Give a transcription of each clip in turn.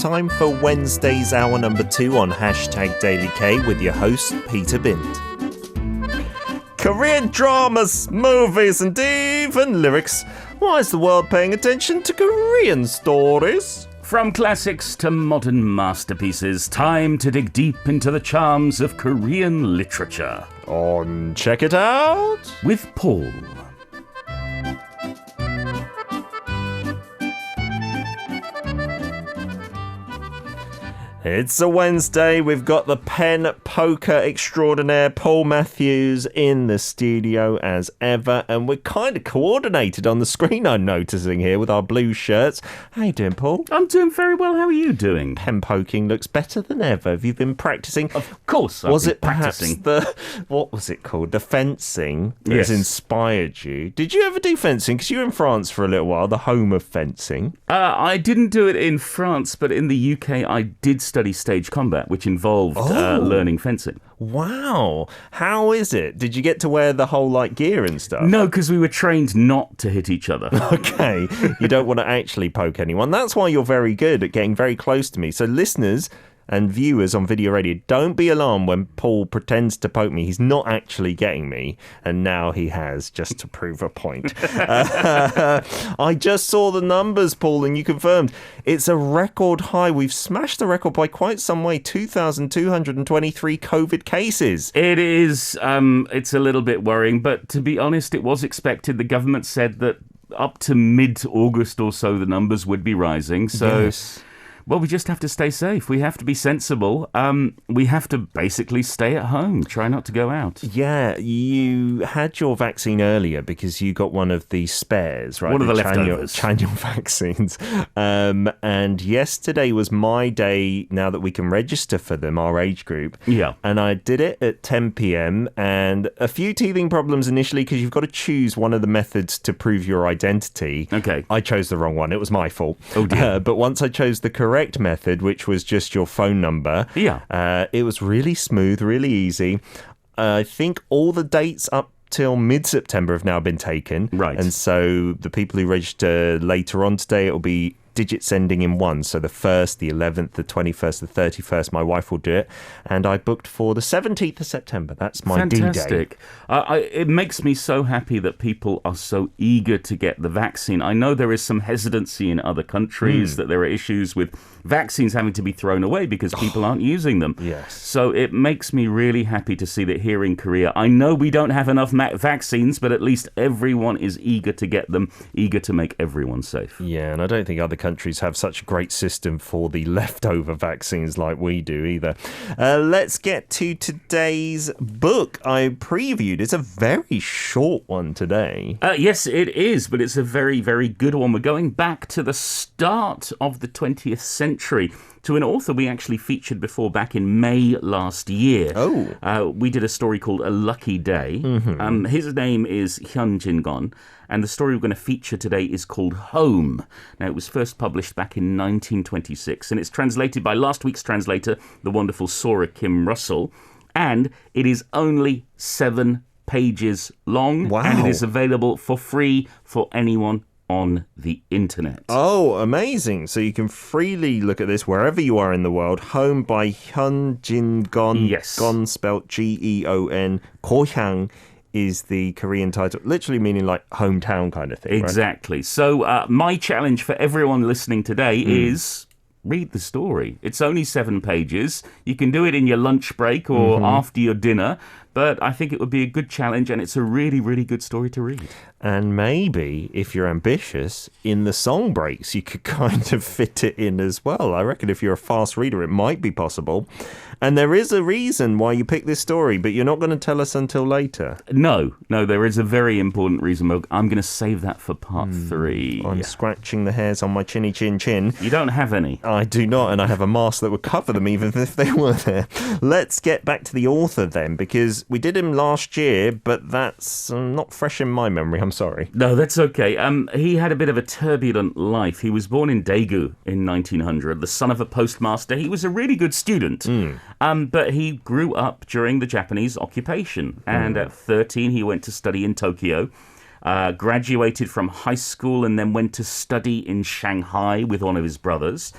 time for Wednesday's hour number 2 on Hashtag Daily K with your host, Peter Bint. Korean dramas, movies, and even lyrics. Why is the world paying attention to Korean stories? From classics to modern masterpieces, time to dig deep into the charms of Korean literature. On Check It Out with Paul. It's a Wednesday. We've got the pen poker extraordinaire Paul Matthews in the studio as ever, and we're kind of coordinated on the screen, I'm noticing here, with our blue shirts. How you doing, Paul? I'm doing very well. How are you doing? Pen poking looks better than ever. Have you been practicing? Of course, I've been practicing. What was it called? The fencing that Yes. has inspired you. Did you ever do fencing? Because you were in France for a little while, the home of fencing. I didn't do it in France, but in the UK I did study stage combat, which involved learning fencing. Wow. How is it? Did you get to wear the whole gear and stuff? No, because we were trained not to hit each other. Okay. You don't want to actually poke anyone. That's why you're very good at getting very close to me. So listeners and viewers on video radio, don't be alarmed when Paul pretends to poke me. He's not actually getting me, and now he has, just to prove a point. I just saw the numbers, Paul, and you confirmed it's a record high. We've smashed the record by quite some way, 2,223 COVID cases. It is, it's a little bit worrying, but to be honest, it was expected. The government said that up to mid-August or so, the numbers would be rising, so... Yes. Well, we just have to stay safe. We have to be sensible. We have to basically stay at home. Try not to go out. Yeah, you had your vaccine earlier because you got one of the spares, right? One of the leftovers. Chanyeol vaccines. And yesterday was my day now that we can register for them, our age group. Yeah. And I did it at 10 p.m. and a few teething problems initially because you've got to choose one of the methods to prove your identity. Okay. I chose the wrong one. It was my fault. Oh, dear. But once I chose the correct method, which was just your phone number, it was really smooth, really easy. I think all the dates up till mid-September have now been taken. Right. And so the people who register later on today, it'll be digits ending in 1. So the 1st, the 11th, the 21st, the 31st, my wife will do it. And I booked for the 17th of September. That's my D-Day. Fantastic. It makes me so happy that people are so eager to get the vaccine. I know there is some hesitancy in other countries, that there are issues with vaccines having to be thrown away because people aren't using them. Yes. So it makes me really happy to see that here in Korea, I know we don't have enough vaccines, but at least everyone is eager to get them, eager to make everyone safe. Yeah, and I don't think other countries have such a great system for the leftover vaccines like we do either. Let's get to today's book I previewed. It's a very short one today. Yes, it is, but it's a very, very good one. We're going back to the start of the 20th century to an author we actually featured before back in May last year. We did a story called A Lucky Day. His name is Hyun Jin-geon, and the story we're going to feature today is called Home. Now, it was first published back in 1926, and it's translated by last week's translator, the wonderful Sora Kim Russell, and it is only 7 pages long, and it is available for free for anyone on the internet. Oh, amazing. So you can freely look at this wherever you are in the world. Home by Hyun Jin-geon. Yes. Gon spelled Geon. Gohyang is the Korean title, literally meaning like hometown kind of thing. Exactly. Right? So my challenge for everyone listening today is read the story. It's only 7 pages. You can do it in your lunch break or after your dinner, but I think it would be a good challenge, and it's a really, really good story to read. And maybe, if you're ambitious, in the song breaks, you could kind of fit it in as well. I reckon if you're a fast reader, it might be possible. And there is a reason why you picked this story, but you're not going to tell us until later. No, there is a very important reason. I'm going to save that for part 3. I'm scratching the hairs on my chinny chin chin. You don't have any. I do not, and I have a mask that would cover them even if they were there. Let's get back to the author then, because we did him last year, but that's not fresh in my memory. I'm sorry. No, that's okay. He had a bit of a turbulent life. He was born in Daegu in 1900, the son of a postmaster. He was a really good student, but he grew up during the Japanese occupation. And at 13, he went to study in Tokyo, graduated from high school, and then went to study in Shanghai with one of his brothers.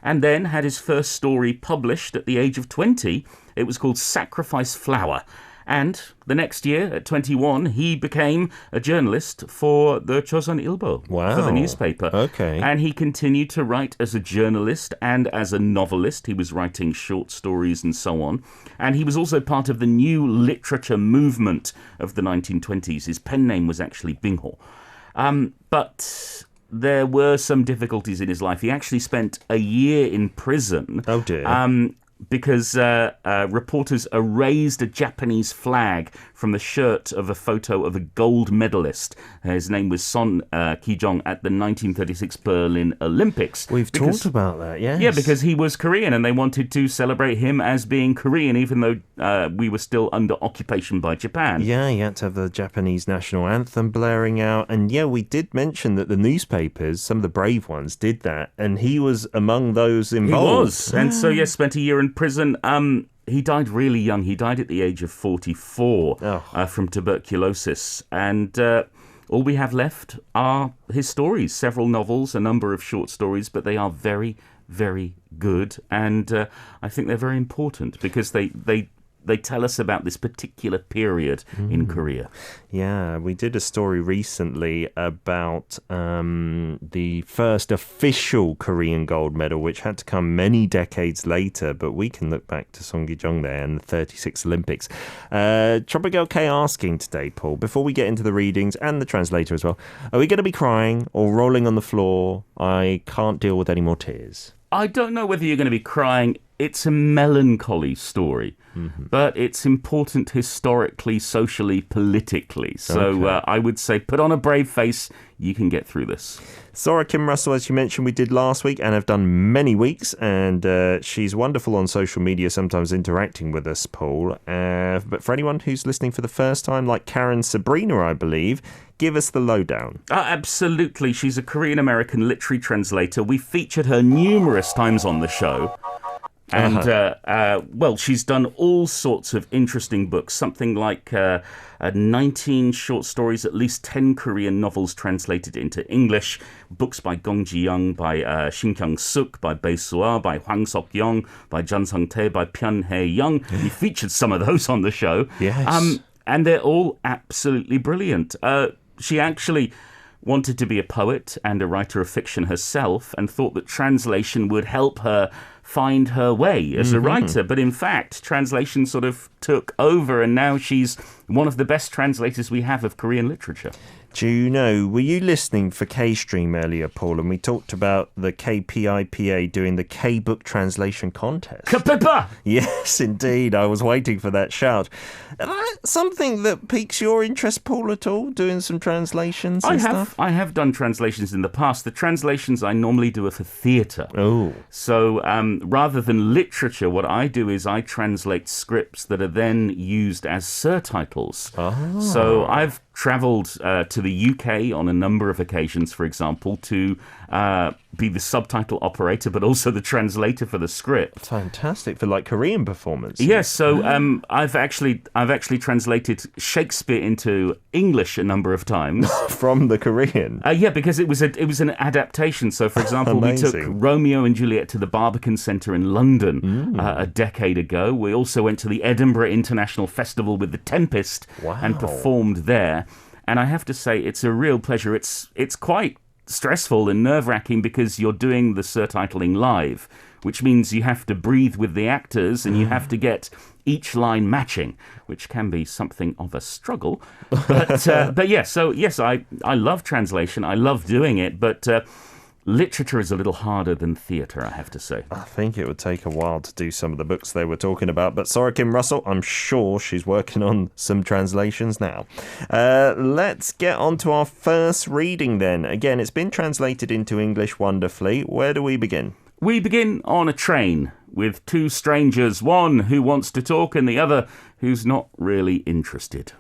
and then had his first story published at the age of 20. It was called Sacrifice Flower. And the next year, at 21, he became a journalist for the Chosun Ilbo, for the newspaper. Okay. And he continued to write as a journalist and as a novelist. He was writing short stories and so on. And he was also part of the new literature movement of the 1920s. His pen name was actually Bingho. But there were some difficulties in his life. He actually spent a year in prison. Oh, dear. Because reporters erased a Japanese flag from the shirt of a photo of a gold medalist. His name was Son Ki-jong at the 1936 Berlin Olympics. We've talked about that, yes. Yeah, because he was Korean and they wanted to celebrate him as being Korean, even though we were still under occupation by Japan. Yeah, you had to have the Japanese national anthem blaring out. And yeah, we did mention that the newspapers, some of the brave ones, did that. And he was among those involved. He was. And so, yes, spent a year in prison. He died really young. He died at the age of 44 from tuberculosis. And all we have left are his stories, several novels, a number of short stories, but they are very, very good. And I think they're very important because they tell us about this particular period in Korea. Yeah, we did a story recently about the first official Korean gold medal, which had to come many decades later, but we can look back to Song Ki-jong there and the 36 Olympics. Tropical K asking today, Paul, before we get into the readings and the translator as well, are we going to be crying or rolling on the floor? I can't deal with any more tears. I don't know whether you're going to be crying. It's a melancholy story, but it's important historically, socially, politically. So I would say put on a brave face. You can get through this. Sora Kim Russell, as you mentioned, we did last week and have done many weeks. And she's wonderful on social media, sometimes interacting with us, Paul. But for anyone who's listening for the first time, like Karen Sabrina, I believe, give us the lowdown. Absolutely. She's a Korean-American literary translator. We featured her numerous times on the show. And, well, she's done all sorts of interesting books, something like 19 short stories, at least 10 Korean novels translated into English, books by Gong Ji-young, by Shin Kyung-suk, by Bae Soo-ah, by Hwang Sok-young, by Jun Sung-tae, by Pyun Hae-young. We featured some of those on the show. Yes. And they're all absolutely brilliant. She actually wanted to be a poet and a writer of fiction herself and thought that translation would help her find her way as a writer. But in fact, translation sort of took over and now she's one of the best translators we have of Korean literature. Do you know, were you listening for K-Stream earlier, Paul? And we talked about the KPIPA doing the K-Book Translation Contest. Kapipa! Yes, indeed. I was waiting for that shout. Something that piques your interest, Paul, at all? Doing some translations and stuff? I have done translations in the past. The translations I normally do are for theatre. Oh. So rather than literature, what I do is I translate scripts that are then used as surtitles. Oh. So I've travelled to the UK on a number of occasions, for example, to be the subtitle operator, but also the translator for the script. Fantastic, for like Korean performances. Yes, so I've actually translated Shakespeare into English a number of times from the Korean. Yeah, because it was an adaptation. So, for example, we took Romeo and Juliet to the Barbican Centre in London a decade ago. We also went to the Edinburgh International Festival with The Tempest and performed there. And I have to say, it's a real pleasure. It's quite stressful and nerve-wracking because you're doing the surtitling live, which means you have to breathe with the actors and you have to get each line matching, which can be something of a struggle. But yeah, so yes, I love translation. I love doing it, but literature is a little harder than theatre, I have to say. I think it would take a while to do some of the books they were talking about, but Sora Kim Russell, I'm sure she's working on some translations now. Let's get on to our first reading then. Again, it's been translated into English wonderfully. Where do we begin? We begin on a train with two strangers, one who wants to talk and the other who's not really interested.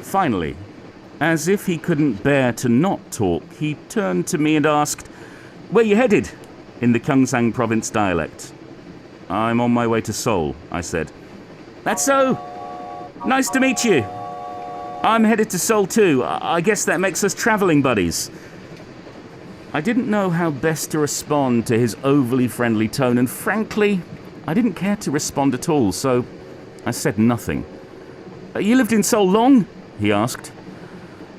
Finally, as if he couldn't bear to not talk, he turned to me and asked, "Where you headed?" in the Gyeongsang province dialect. "I'm on my way to Seoul," I said. "That's so. Nice to meet you." I'm headed to Seoul too. I guess that makes us travelling buddies. I didn't know how best to respond to his overly friendly tone, and frankly, I didn't care to respond at all, so I said nothing. You lived in Seoul long? He asked.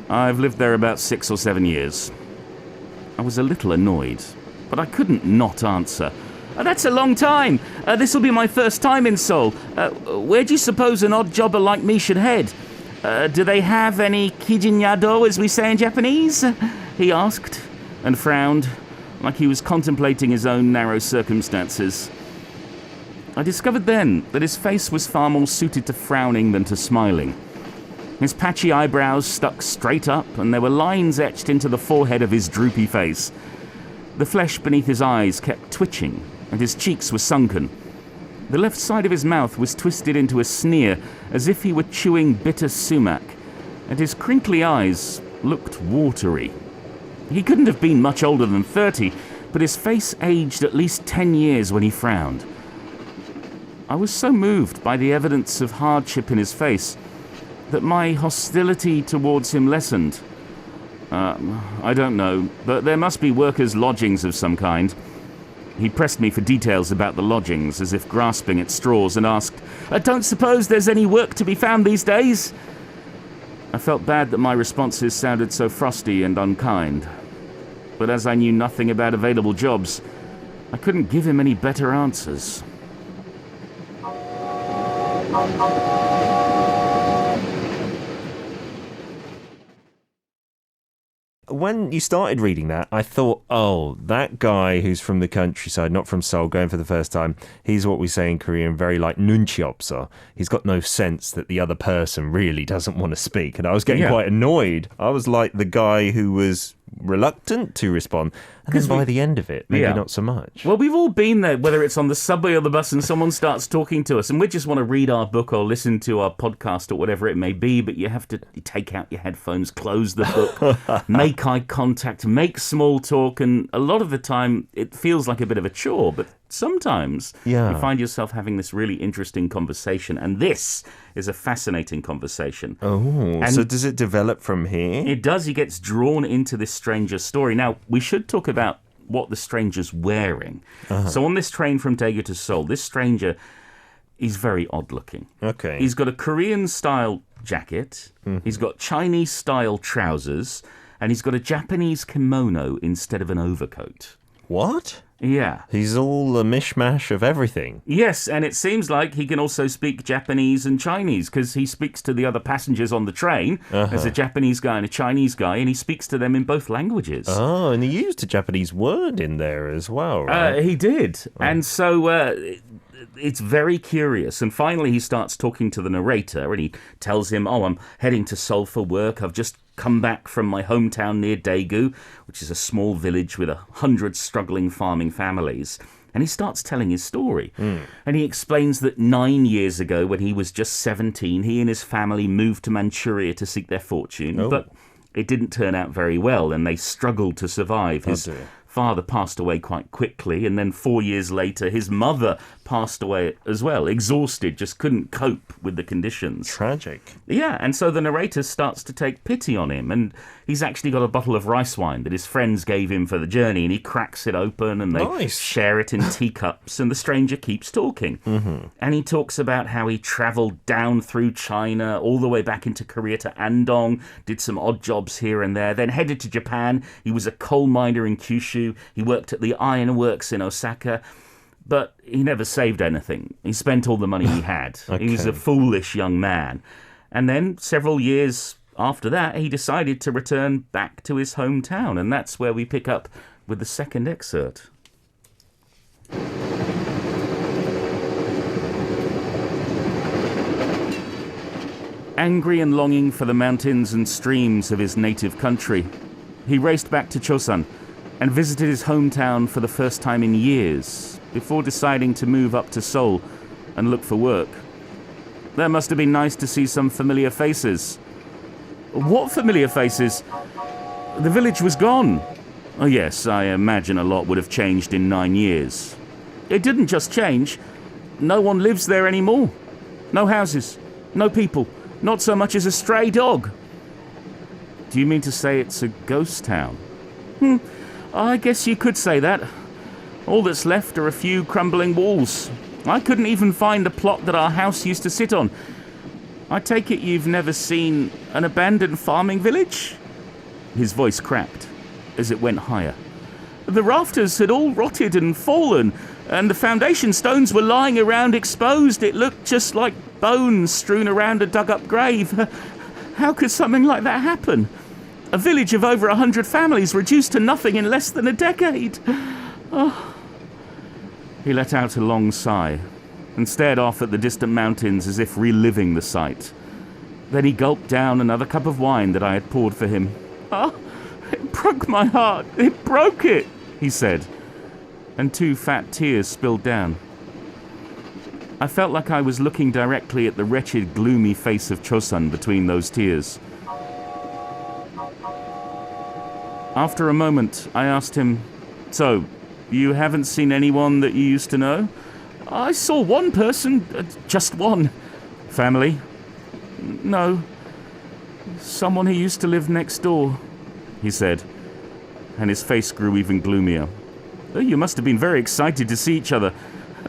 I've lived there about 6 or 7 years. I was a little annoyed, but I couldn't not answer. That's a long time. This will be my first time in Seoul. Where do you suppose an odd jobber like me should head? Do they have any kijinyado, as we say in Japanese? He asked, and frowned, like he was contemplating his own narrow circumstances. I discovered then that his face was far more suited to frowning than to smiling. His patchy eyebrows stuck straight up, and there were lines etched into the forehead of his droopy face. The flesh beneath his eyes kept twitching, and his cheeks were sunken. The left side of his mouth was twisted into a sneer, as if he were chewing bitter sumac, and his crinkly eyes looked watery. He couldn't have been much older than 30, but his face aged at least 10 years when he frowned. I was so moved by the evidence of hardship in his face that my hostility towards him lessened. I don't know, but there must be workers' lodgings of some kind. He pressed me for details about the lodgings, as if grasping at straws, and asked, I don't suppose there's any work to be found these days? I felt bad that my responses sounded so frosty and unkind. But as I knew nothing about available jobs, I couldn't give him any better answers. When you started reading that, I thought, oh, that guy who's from the countryside, not from Seoul, going for the first time, he's what we say in Korean, very like nunchiopsa. He's got no sense that the other person really doesn't want to speak. And I was getting quite annoyed. I was like the guy who was reluctant to respond. And then by the end of it, maybe not so much. Well, we've all been there, whether it's on the subway or the bus and someone starts talking to us and we just want to read our book or listen to our podcast or whatever it may be, but you have to take out your headphones, close the book, make eye contact, make small talk, and a lot of the time it feels like a bit of a chore, but sometimes you find yourself having this really interesting conversation, and this is a fascinating conversation. Oh, so does it develop from here? It does. He gets drawn into this stranger's story. Now, we should talk about what the stranger's wearing. So on this train from Daegu to Seoul, this stranger is very odd-looking. Okay. He's got a Korean-style jacket, he's got Chinese-style trousers, and he's got a Japanese kimono instead of an overcoat. What? Yeah. He's all a mishmash of everything. Yes, and it seems like he can also speak Japanese and Chinese, because he speaks to the other passengers on the train as a Japanese guy and a Chinese guy, and he speaks to them in both languages. Oh, and he used a Japanese word in there as well, right? He did. Oh. And so it's very curious. And finally he starts talking to the narrator, and he tells him, oh, I'm heading to Seoul for work. I've just come back from my hometown near Daegu, which is a small village with 100 struggling farming families. And he starts telling his story. And he explains that 9 years ago, when he was just 17, he and his family moved to Manchuria to seek their fortune. Oh. But it didn't turn out very well, and they struggled to survive. His father passed away quite quickly, and then 4 years later, his mother passed away as well, exhausted, just couldn't cope with the conditions. Tragic. Yeah, and so the narrator starts to take pity on him, and he's actually got a bottle of rice wine that his friends gave him for the journey, and he cracks it open, and they share it in teacups, and the stranger keeps talking. And he talks about how he travelled down through China, all the way back into Korea to Andong, did some odd jobs here and there, then headed to Japan. He was a coal miner in Kyushu. He worked at the ironworks in Osaka. But he never saved anything. He spent all the money he had. He was a foolish young man. And then several years after that, he decided to return back to his hometown. And that's where we pick up with the second excerpt. Angry and longing for the mountains and streams of his native country, he raced back to Chosun and visited his hometown for the first time in years, before deciding to move up to Seoul and look for work. That must have been nice to see some familiar faces. What familiar faces? The village was gone. Oh yes, I imagine a lot would have changed in 9 years. It didn't just change. No one lives there anymore. No houses, no people, Not so much as a stray dog. Do you mean to say it's a ghost town? I guess you could say that. All that's left are a few crumbling walls. I couldn't even find the plot that our house used to sit on. I take it you've never seen an abandoned farming village? His voice cracked as it went higher. The rafters had all rotted and fallen, and the foundation stones were lying around exposed. It looked just like bones strewn around a dug-up grave. How could something like that happen? A village of over 100 families reduced to nothing in less than a decade. Oh. He let out a long sigh and stared off at the distant mountains as if reliving the sight. Then he gulped down another cup of wine that I had poured for him. Oh, it broke my heart. It broke it, he said, and 2 fat tears spilled down. I felt like I was looking directly at the wretched, gloomy face of Chosun between those tears. After a moment, I asked him, "So, you haven't seen anyone that you used to know?" "I saw one person, just one." "Family?" "No. Someone who used to live next door," he said, and his face grew even gloomier. "Oh, you must have been very excited to see each other."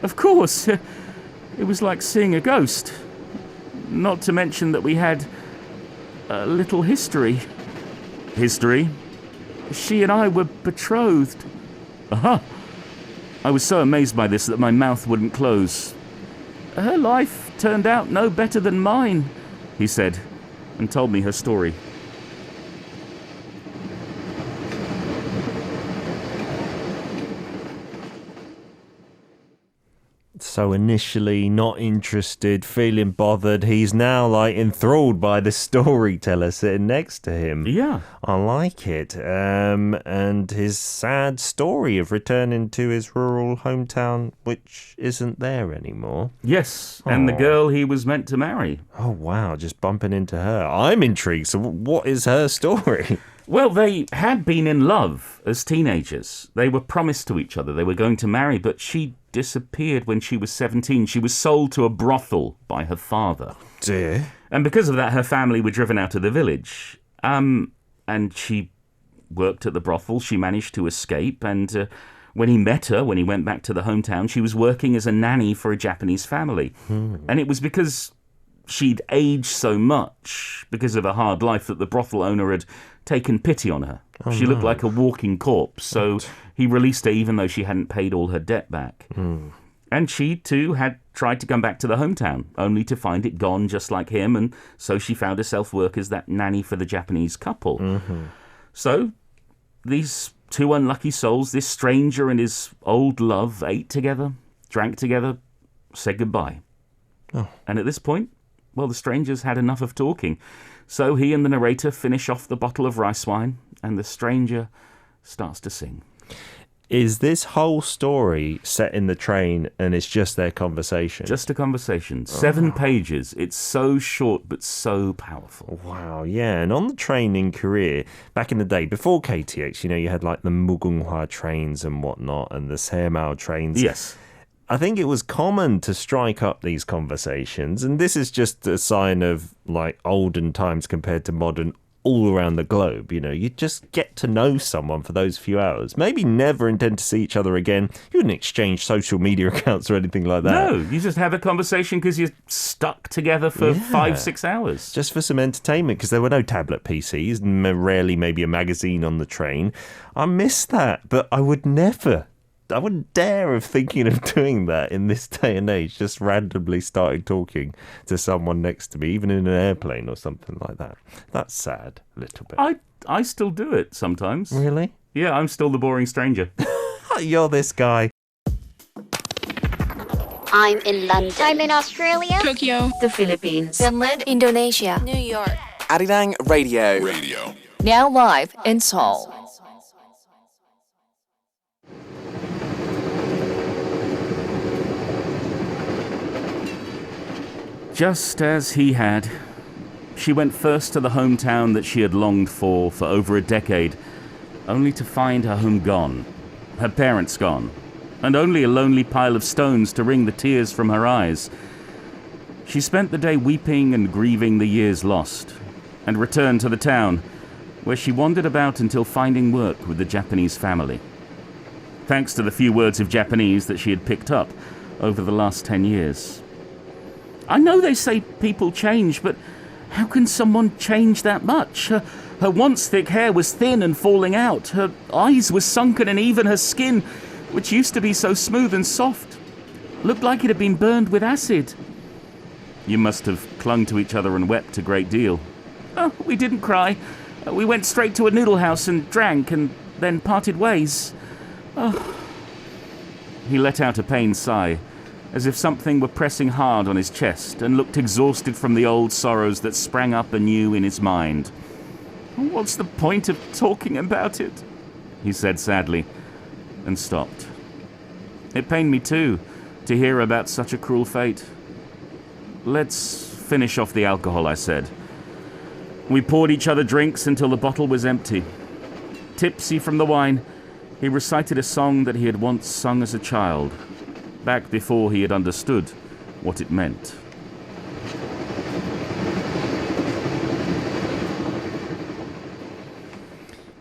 "Of course. It was like seeing a ghost. Not to mention that we had a little history." "History?" "She and I were betrothed." "Aha!" I was so amazed by this that my mouth wouldn't close. "Her life turned out no better than mine," he said, and told me her story. So initially not interested, feeling bothered, he's now like enthralled by the storyteller sitting next to him. Yeah. I like it. And his sad story of returning to his rural hometown, which isn't there anymore. Yes, and the girl he was meant to marry. Oh, wow, just bumping into her. I'm intrigued. So what is her story? Well, they had been in love as teenagers. They were promised to each other. They were going to marry, but she disappeared when she was 17. She was sold to a brothel by her father. Dear. And because of that, her family were driven out of the village. And she worked at the brothel. She managed to escape. And when he met her, when he went back to the hometown, she was working as a nanny for a Japanese family. And it was because she'd aged so much because of a hard life that the brothel owner had taken pity on her. She looked like a walking corpse, so he released her even though she hadn't paid all her debt back. And she, too, had tried to come back to the hometown, only to find it gone just like him, and so she found herself work as that nanny for the Japanese couple. So these 2 unlucky souls, this stranger and his old love, ate together, drank together, said goodbye. And at this point, well, the strangers had enough of talking. So he and the narrator finish off the bottle of rice wine, and the stranger starts to sing. Is this whole story set in the train and it's just their conversation? Just a conversation. 7 pages. It's so short but so powerful. Wow, yeah. And on the train in Korea, back in the day, before KTX, you had like the Mugunghwa trains and whatnot, and the Saemao trains. Yes. I think it was common to strike up these conversations, and this is just a sign of like olden times compared to modern all around the globe. You just get to know someone for those few hours. Maybe never intend to see each other again. You wouldn't exchange social media accounts or anything like that. No, you just have a conversation because you're stuck together for 5-6 hours. Just for some entertainment, because there were no tablet PCs, and rarely maybe a magazine on the train. I miss that, but I wouldn't dare of thinking of doing that in this day and age, just randomly starting talking to someone next to me, even in an airplane or something like that. That's sad, a little bit. I still do it sometimes. Really? Yeah, I'm still the boring stranger. You're this guy. I'm in London. I'm in Australia. Tokyo. The Philippines. Finland. Indonesia. New York. Arirang Radio. Now live in Seoul. Just as he had, she went first to the hometown that she had longed for over a decade, only to find her home gone, her parents gone, and only a lonely pile of stones to wring the tears from her eyes. She spent the day weeping and grieving the years lost, and returned to the town, where she wandered about until finding work with the Japanese family. Thanks to the few words of Japanese that she had picked up over the last 10 years. I know they say people change, but how can someone change that much? Her once thick hair was thin and falling out. Her eyes were sunken, and even her skin, which used to be so smooth and soft, looked like it had been burned with acid. You must have clung to each other and wept a great deal. Oh, we didn't cry. We went straight to a noodle house and drank, and then parted ways. Oh. He let out a pained sigh, as if something were pressing hard on his chest, and looked exhausted from the old sorrows that sprang up anew in his mind. What's the point of talking about it? He said sadly, and stopped. It pained me too, to hear about such a cruel fate. Let's finish off the alcohol, I said. We poured each other drinks until the bottle was empty. Tipsy from the wine, he recited a song that he had once sung as a child, back before he had understood what it meant.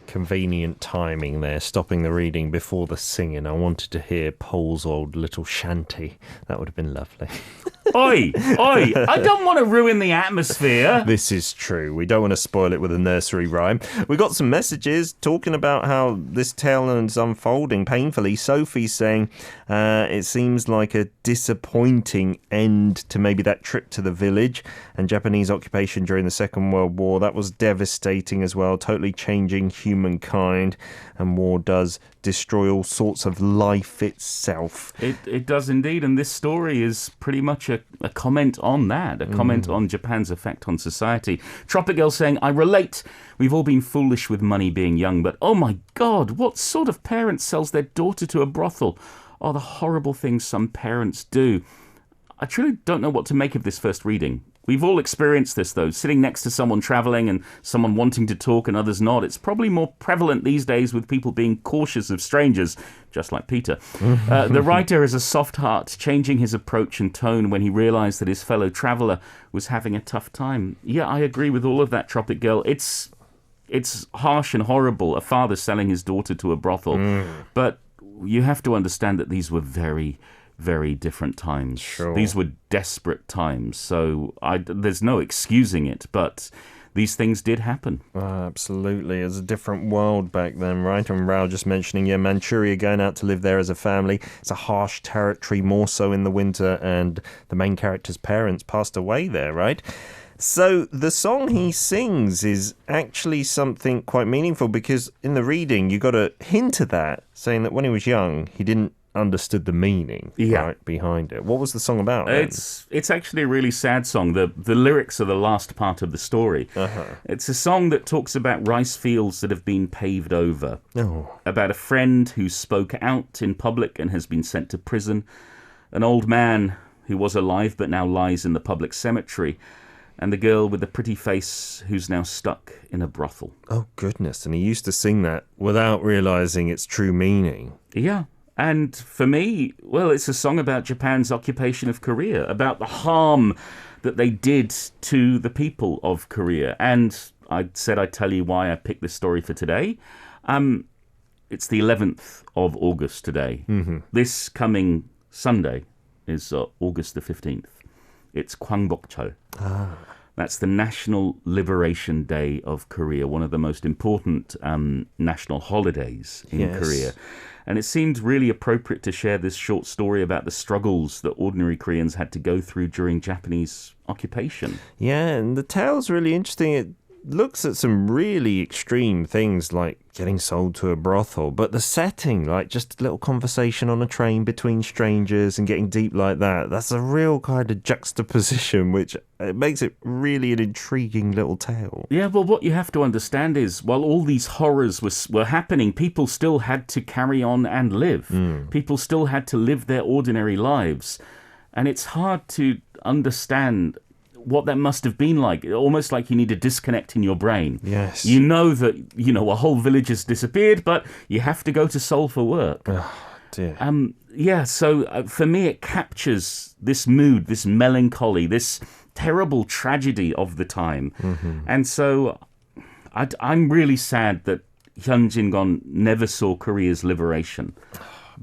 Convenient timing there, stopping the reading before the singing. I wanted to hear Paul's old little shanty. That would have been lovely. Oi! Oi! I don't want to ruin the atmosphere. This is true. We don't want to spoil it with a nursery rhyme. We got some messages talking about how this tale is unfolding painfully. Sophie's saying it seems like a disappointing end to maybe that trip to the village and Japanese occupation during the Second World War. That was devastating as well, totally changing humankind, and war does destroy all sorts of life itself. It does indeed, and this story is pretty much a comment on that, a comment on Japan's effect on society. Tropic Girl saying, I relate. We've all been foolish with money being young, but oh my God, what sort of parent sells their daughter to a brothel? Oh, the horrible things some parents do. I truly don't know what to make of this first reading. We've all experienced this, though, sitting next to someone travelling and someone wanting to talk and others not. It's probably more prevalent these days with people being cautious of strangers, just like Peter. The writer has a soft heart, changing his approach and tone when he realised that his fellow traveller was having a tough time. Yeah, I agree with all of that, Tropic Girl. It's harsh and horrible, a father selling his daughter to a brothel. But you have to understand that these were very, very different times. Sure. These were desperate times, so there's no excusing it, but these things did happen. Absolutely. It was a different world back then, right? And Rao just mentioning, Manchuria, going out to live there as a family. It's a harsh territory, more so in the winter, and the main character's parents passed away there, right? So the song he sings is actually something quite meaningful, because in the reading you got a hint of that, saying that when he was young, he didn't understood the meaning right behind it. What was the song about? It's actually a really sad song. The lyrics are the last part of the story. It's a song that talks about rice fields that have been paved over, about a friend who spoke out in public and has been sent to prison, an old man who was alive but now lies in the public cemetery, and the girl with the pretty face who's now stuck in a brothel. Oh, goodness. And he used to sing that without realising its true meaning. Yeah. And for me, well, it's a song about Japan's occupation of Korea, about the harm that they did to the people of Korea. And I said I'd tell you why I picked this story for today. It's the 11th of August today. This coming Sunday is August the 15th. It's Kwangbokcho. That's the National Liberation Day of Korea, one of the most important national holidays in Korea. And it seemed really appropriate to share this short story about the struggles that ordinary Koreans had to go through during Japanese occupation. Yeah, and the tale's really interesting. It looks at some really extreme things like getting sold to a brothel, but the setting, like just a little conversation on a train between strangers and getting deep like that, that's a real kind of juxtaposition, which it makes it really an intriguing little tale. Yeah, well, what you have to understand is while all these horrors were happening, people still had to carry on and live. People still had to live their ordinary lives. And it's hard to understand what that must have been like, almost like you need a disconnect in your brain. Yes. You know that, a whole village has disappeared, but you have to go to Seoul for work. dear. So for me, it captures this mood, this melancholy, this terrible tragedy of the time. And so I'm really sad that Hyun Jin-geon never saw Korea's liberation.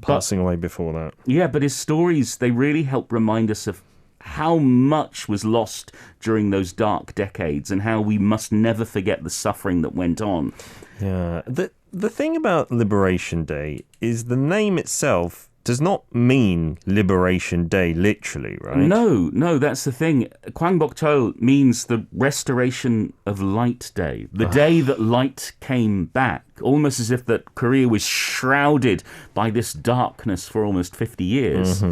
Passing away before that. Yeah, but his stories, they really help remind us of how much was lost during those dark decades and how we must never forget the suffering that went on. Yeah. The thing about Liberation Day is the name itself does not mean Liberation Day literally, right? No, that's the thing. Kwangbokcheol means the restoration of Light Day, the day that light came back, almost as if that Korea was shrouded by this darkness for almost 50 years.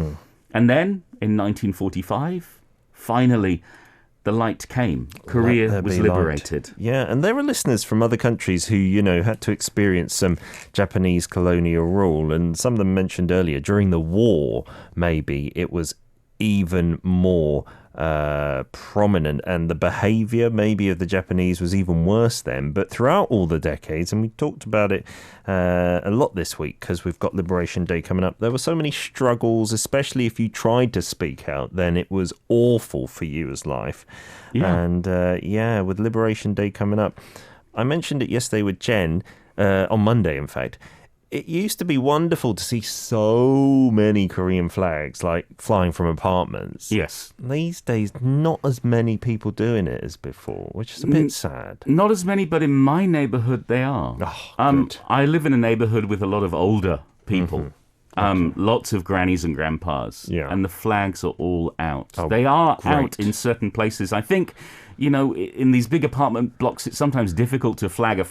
And then, in 1945, finally, the light came. Korea was liberated. Light. Yeah, and there are listeners from other countries who, had to experience some Japanese colonial rule, and some of them mentioned earlier, during the war, maybe, it was even more prominent, and the behavior maybe of the Japanese was even worse then. But throughout all the decades, and we talked about it a lot this week because we've got Liberation Day coming up, there were so many struggles, especially if you tried to speak out, then it was awful for you as life. And with Liberation Day coming up, I mentioned it yesterday with Jen, on Monday in fact. It used to be wonderful to see so many Korean flags, like flying from apartments. Yes. These days, not as many people doing it as before, which is a bit sad. Not as many, but in my neighborhood, they are. Good. I live in a neighborhood with a lot of older people. Lots of grannies and grandpas. Yeah. And the flags are all out. They are out in certain places. I think, in these big apartment blocks, it's sometimes difficult to fly a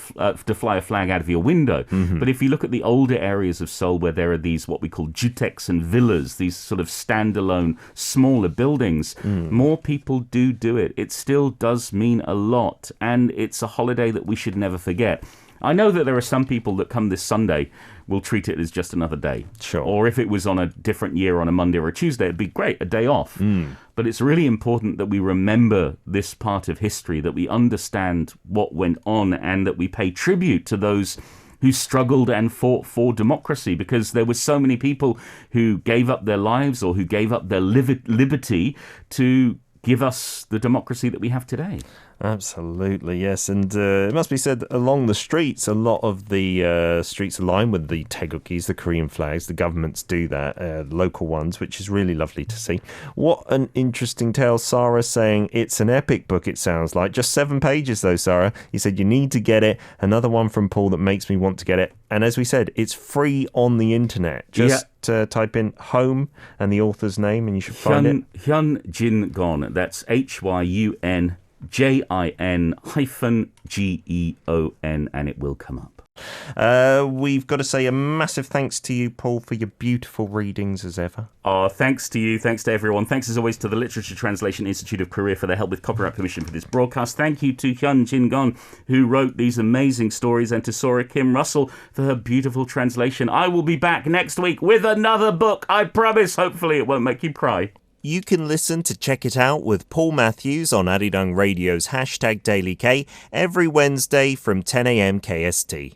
flag out of your window. But if you look at the older areas of Seoul where there are these what we call juteks and villas, these sort of standalone smaller buildings, more people do it. It still does mean a lot, and it's a holiday that we should never forget. I know that there are some people that come this Sunday will treat it as just another day. Sure. Or if it was on a different year on a Monday or a Tuesday, it'd be great, a day off. But it's really important that we remember this part of history, that we understand what went on, and that we pay tribute to those who struggled and fought for democracy, because there were so many people who gave up their lives or who gave up their liberty to give us the democracy that we have today. Absolutely, yes. And it must be said, along the streets, a lot of the streets align with the taegukis, the Korean flags. The governments do that, local ones, which is really lovely to see. What an interesting tale. Sarah saying it's an epic book, it sounds like. Just 7 pages, though, Sarah. You said you need to get it. Another one from Paul that makes me want to get it. And as we said, it's free on the internet. Just type in home and the author's name and you should find it. Hyun Jin-geon. That's HYUN JIN-GEON, and it will come up. We've got to say a massive thanks to you, Paul, for your beautiful readings as ever. Thanks to you. Thanks to everyone. Thanks as always to the Literature Translation Institute of Korea for their help with copyright permission for this broadcast. Thank you to Hyun Jin-geon, who wrote these amazing stories, and to Sora Kim Russell for her beautiful translation. I will be back next week with another book, I promise. Hopefully it won't make you cry. You can listen to Check It Out with Paul Matthews on Arirang Radio's #DailyK every Wednesday from 10 a.m. KST.